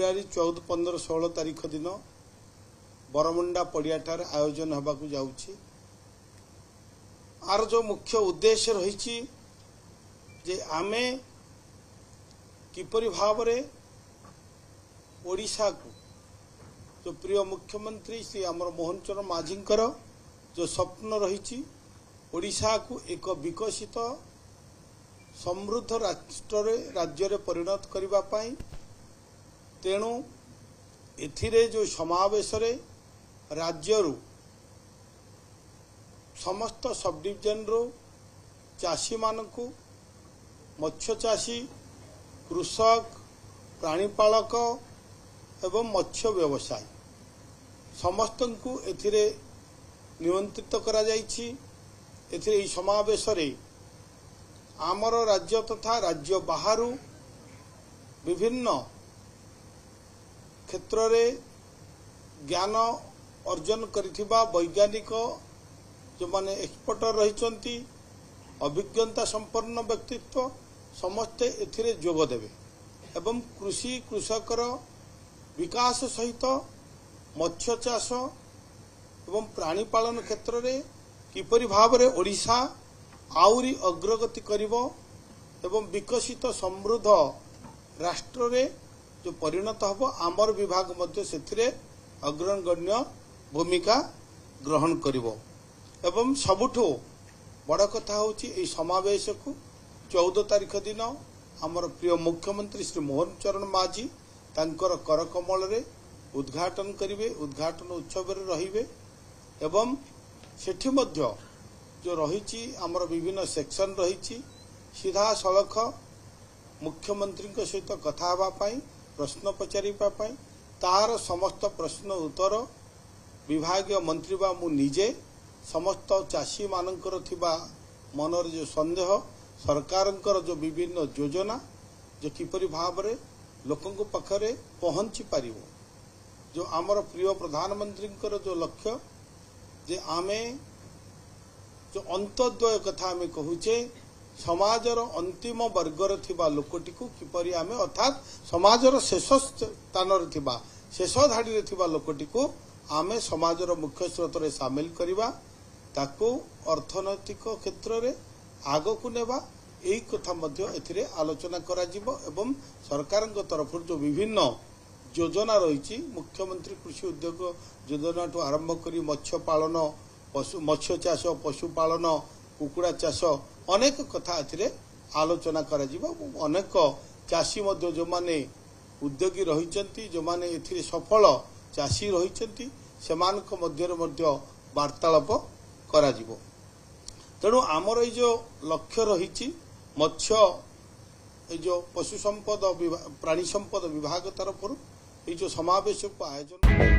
February 14, 15, 16 तारीख दिन Bermuda पड़ियाठार आयोजन होबाकू जाउछि। आर जो मुख्य उद्देश्य रही जे आमे किपरि भावरे ओडिशा को जो प्रिय मुख्यमंत्री श्री अमर मोहन चरण माझींकर जो स्वप्न रही ओडिशा को एक विकसित समृद्ध राज्य रे परिणत करिबा पाई तेणु एथिरे जो समावेश रे राज्यरू समस्त सब डिविजन रो चाषी मानकू मत्स्य चाषी कृषक प्राणीपालक एवं मत्स्य व्यवसाय समस्त को एथिरे निमंत्रित करा जाइछि। एथिरे समावेश रे आमर राज्य तथा राज्य बाहर विभिन्न क्षेत्र रे ज्ञान अर्जन करिथिबा वैज्ञानिक जो माने एक्सपर्टर रहिचंती अभिज्ञता संपन्न व्यक्तित्व समस्ते एथिरे जोग देबे एवं कृषि कृषकर विकास सहित मत्स्य चाष एवं प्राणी पालन क्षेत्र रे किपरि भावरे ओडिशा आउरी अग्रगति करिवो एवं विकसित समृद्ध राष्ट्र रे जो परिणत हबो आमर विभाग मध्य सेथिरे अग्रगण्य भूमिका ग्रहण करिवो। एवं सबुठो बड़ कथा होची ए समावेश को 14 तारीख दिन आमर प्रिय मुख्यमंत्री श्री मोहन चरण माझी तांकर करकमल रे उद्घाटन करिवे। उद्घाटन उत्सव रे रहिबे एवं सेठी मध्य जो रही आमर विभिन्न सेक्शन रही सीधा सड़क मुख्यमंत्री सहित कथा प्रश्न पचारिबा तार समस्त प्रश्न उत्तर विभागीय मंत्री बा मु निजे समस्त चाषी मानकर थिबा मनर जो संदेह सरकारंकर जो विभिन्न योजना जो किपरि भाव रे लोकंक पाखरे पहुंची पारिबो जो आमर प्रिय प्रधानमंत्री जो लक्ष्य जे आमे जो अंत्योदय कथा आमे कहूचे समाजर अंतिम वर्गर थिबा लोकटी को किपरि आमे अर्थात समाजर शेष स्थान रे थिबा शेष धाड़ी रे थिबा लोकटी को आमे समाजर मुख्य स्रोत रे शामिल करिबा ताको अर्थनैतिक क्षेत्र रे आगो को नेबा एई कथा मध्य एथिरे आलोचना करा जिवो एवं सरकारक तरफ जो विभिन्न योजना रही मुख्यमंत्री कृषि उद्योग योजना ठू आरंभ करी मत्स्य पालन मत्स्य चाष पशुपालन कुकुड़ा चाष अनेक कथा एथिरे आलोचना करा जिवो। अनेक चाषी मध्य जो माने उद्योगी रहिचंती जो माने एथिरे सफल चाषी रहिचंती सेमानक मध्य वार्तालाप करा जिवो। तेणु आमर ये जो लक्ष्य रही मत्स्य जो पशु संपद प्राणी संपद विभाग तरफ ये जो समावेश को आयोजन